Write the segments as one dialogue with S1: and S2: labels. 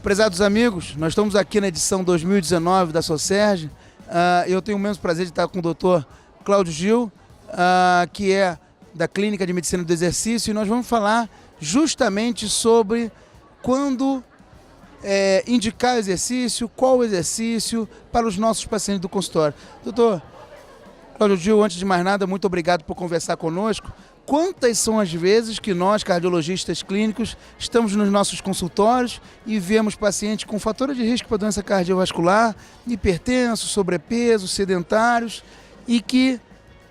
S1: Prezados amigos, nós estamos aqui na edição 2019 da Socerge. Eu tenho o imenso prazer de estar com o doutor Cláudio Gil, que é da Clínica de Medicina do Exercício, e nós vamos falar justamente sobre quando indicar exercício, qual exercício para os nossos pacientes do consultório. Doutor Cláudio Gil, antes de mais nada, muito obrigado por conversar conosco. Quantas são as vezes que nós, cardiologistas clínicos, estamos nos nossos consultórios e vemos pacientes com fatores de risco para doença cardiovascular, hipertensos, sobrepeso, sedentários e que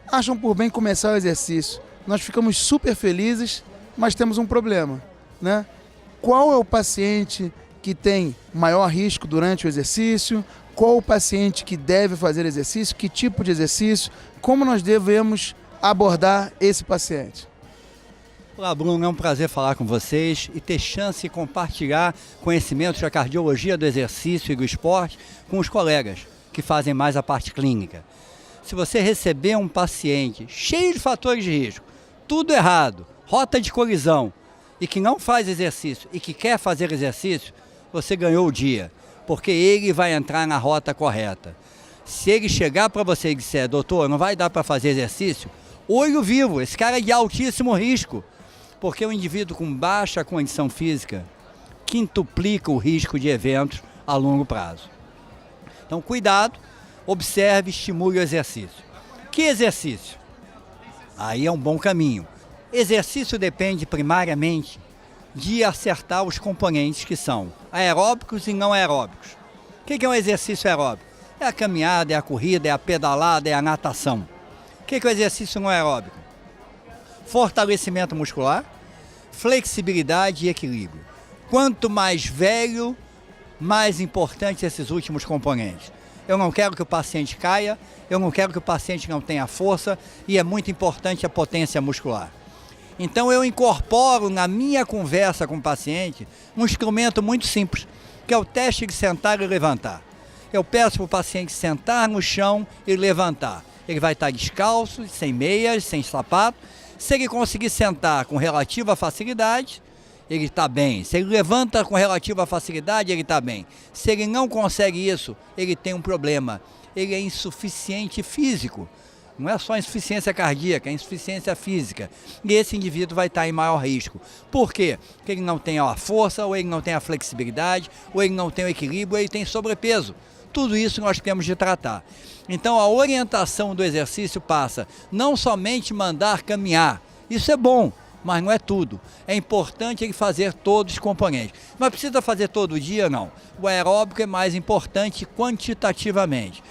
S1: acham por bem começar o exercício? Nós ficamos super felizes, mas temos um problema, né? Qual é o paciente que tem maior risco durante o exercício? Qual o paciente que deve fazer exercício? Que tipo de exercício? Como nós devemos abordar esse paciente?
S2: Olá, Bruno, é um prazer falar com vocês e ter chance de compartilhar conhecimentos da cardiologia do exercício e do esporte com os colegas que fazem mais a parte clínica. Se você receber um paciente cheio de fatores de risco, tudo errado, rota de colisão, e que não faz exercício e que quer fazer exercício, você ganhou o dia, porque ele vai entrar na rota correta. Se ele chegar para você e disser, doutor, não vai dar para fazer exercício, olho vivo, esse cara é de altíssimo risco, porque o indivíduo com baixa condição física quintuplica o risco de eventos a longo prazo. Então, cuidado, observe, estimule o exercício. Que exercício? Aí é um bom caminho. Exercício depende primariamente de acertar os componentes que são aeróbicos e não aeróbicos. O que é um exercício aeróbico? É a caminhada, é a corrida, é a pedalada, é a natação. O que é o exercício não aeróbico? Fortalecimento muscular, flexibilidade e equilíbrio. Quanto mais velho, mais importante esses últimos componentes. Eu não quero que o paciente caia, eu não quero que o paciente não tenha força e é muito importante a potência muscular. Então eu incorporo na minha conversa com o paciente um instrumento muito simples, que é o teste de sentar e levantar. Eu peço para o paciente sentar no chão e levantar. Ele vai estar descalço, sem meias, sem sapato. Se ele conseguir sentar com relativa facilidade, ele está bem. Se ele levanta com relativa facilidade, ele está bem. Se ele não consegue isso, ele tem um problema. Ele é insuficiente físico. Não é só insuficiência cardíaca, é insuficiência física. E esse indivíduo vai estar em maior risco. Por quê? Porque ele não tem a força, ou ele não tem a flexibilidade, ou ele não tem o equilíbrio, ou ele tem sobrepeso. Tudo isso nós temos de tratar. Então a orientação do exercício passa não somente mandar caminhar, isso é bom, mas não é tudo. É importante ele fazer todos os componentes. Mas precisa fazer todo dia? Não. O aeróbico é mais importante quantitativamente.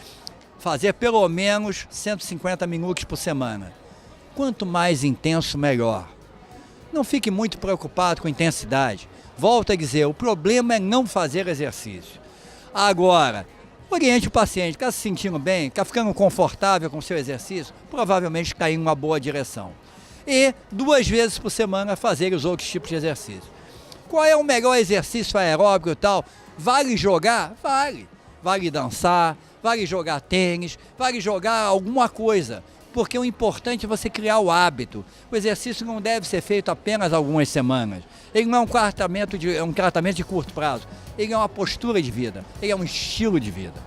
S2: Fazer pelo menos 150 minutos por semana. Quanto mais intenso, melhor. Não fique muito preocupado com intensidade. Volto a dizer, o problema é não fazer exercício. Agora, oriente o paciente, está se sentindo bem, está ficando confortável com o seu exercício, provavelmente está em uma boa direção. E 2 vezes por semana fazer os outros tipos de exercício. Qual é o melhor exercício aeróbico e tal? Vale jogar? Vale. Vale dançar, vale jogar tênis, vale jogar alguma coisa. Porque o importante é você criar o hábito. O exercício não deve ser feito apenas algumas semanas. Ele não é um tratamento de curto prazo. Ele é uma postura de vida. Ele é um estilo de vida.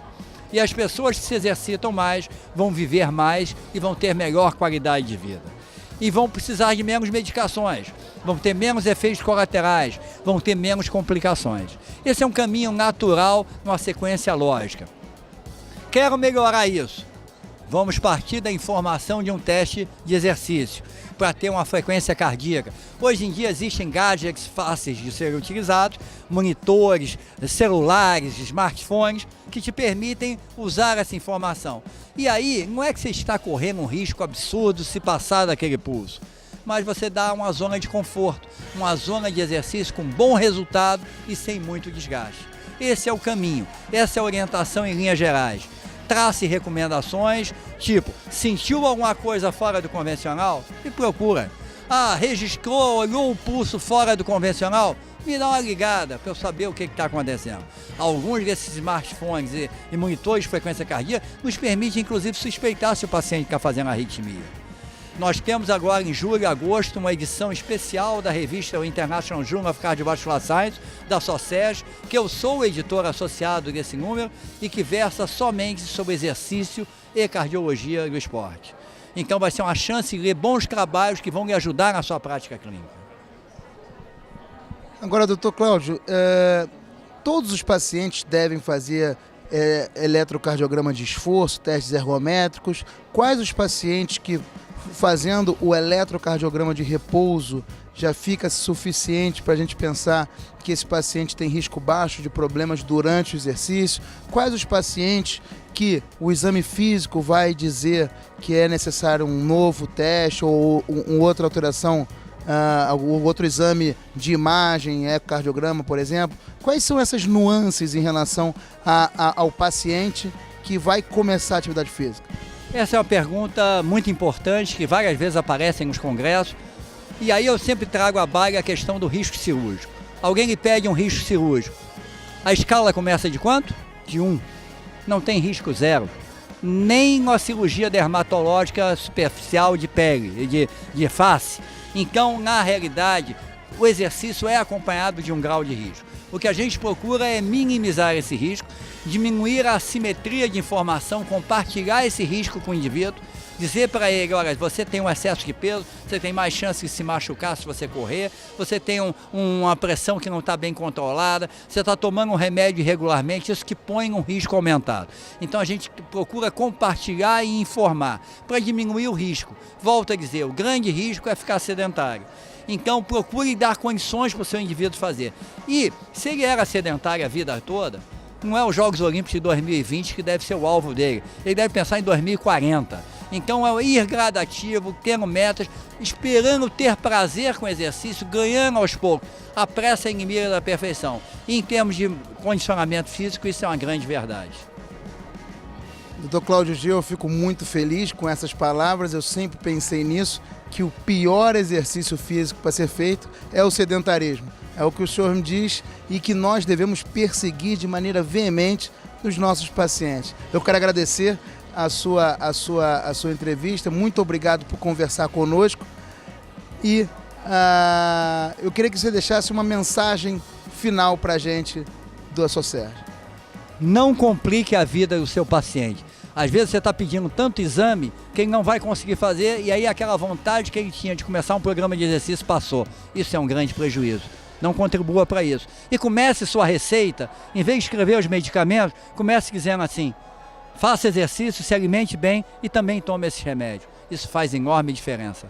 S2: E as pessoas que se exercitam mais vão viver mais e vão ter melhor qualidade de vida. E vão precisar de menos medicações, vão ter menos efeitos colaterais, vão ter menos complicações. Esse é um caminho natural, numa sequência lógica. Quero melhorar isso. Vamos partir da informação de um teste de exercício para ter uma frequência cardíaca. Hoje em dia existem gadgets fáceis de serem utilizados, monitores, celulares, smartphones, que te permitem usar essa informação. E aí, não é que você está correndo um risco absurdo se passar daquele pulso, mas você dá uma zona de conforto, uma zona de exercício com bom resultado e sem muito desgaste. Esse é o caminho, essa é a orientação em linhas gerais. Trace recomendações, tipo, sentiu alguma coisa fora do convencional? Me procura. Registrou, olhou o pulso fora do convencional? Me dá uma ligada para eu saber o que está acontecendo. Alguns desses smartphones e monitores de frequência cardíaca nos permitem, inclusive, suspeitar se o paciente está fazendo arritmia. Nós temos agora em julho e agosto uma edição especial da revista International Journal of Cardiovascular Science, da SOCERJ, que eu sou o editor associado desse número e que versa somente sobre exercício e cardiologia do esporte. Então vai ser uma chance de ler bons trabalhos que vão lhe ajudar na sua prática clínica.
S1: Agora, doutor Cláudio, todos os pacientes devem fazer eletrocardiograma de esforço, testes ergométricos. Quais os pacientes que, fazendo o eletrocardiograma de repouso, já fica suficiente para a gente pensar que esse paciente tem risco baixo de problemas durante o exercício? Quais os pacientes que o exame físico vai dizer que é necessário um novo teste ou outra alteração, outro exame de imagem, ecocardiograma, por exemplo? Quais são essas nuances em relação ao paciente que vai começar a atividade física?
S2: Essa é uma pergunta muito importante que várias vezes aparece nos congressos. E aí eu sempre trago à baila a questão do risco cirúrgico. Alguém lhe pede um risco cirúrgico. A escala começa de quanto? De 1. Não tem risco 0. Nem uma cirurgia dermatológica superficial de pele, de face. Então, na realidade, o exercício é acompanhado de um grau de risco. O que a gente procura é minimizar esse risco, diminuir a assimetria de informação, compartilhar esse risco com o indivíduo, dizer para ele, olha, você tem um excesso de peso, você tem mais chance de se machucar se você correr, você tem uma pressão que não está bem controlada, você está tomando um remédio irregularmente, isso que põe um risco aumentado. Então a gente procura compartilhar e informar para diminuir o risco. Volto a dizer, o grande risco é ficar sedentário. Então procure dar condições para o seu indivíduo fazer. E se ele era sedentário a vida toda, não é os Jogos Olímpicos de 2020 que deve ser o alvo dele. Ele deve pensar em 2040. Então é ir gradativo, tendo metas, esperando ter prazer com o exercício, ganhando aos poucos. A pressa é inimiga da perfeição. E em termos de condicionamento físico, isso é uma grande verdade.
S1: Doutor Cláudio Gil, eu fico muito feliz com essas palavras. Eu sempre pensei nisso, que o pior exercício físico para ser feito é o sedentarismo. É o que o senhor me diz e que nós devemos perseguir de maneira veemente nos nossos pacientes. Eu quero agradecer a sua entrevista. Muito obrigado por conversar conosco. E eu queria que você deixasse uma mensagem final para a gente da SOCERJ.
S2: Não complique a vida do seu paciente. Às vezes você está pedindo tanto exame que ele não vai conseguir fazer e aí aquela vontade que ele tinha de começar um programa de exercício passou. Isso é um grande prejuízo. Não contribua para isso. E comece sua receita, em vez de escrever os medicamentos, comece dizendo assim: faça exercício, se alimente bem e também tome esse remédio. Isso faz enorme diferença.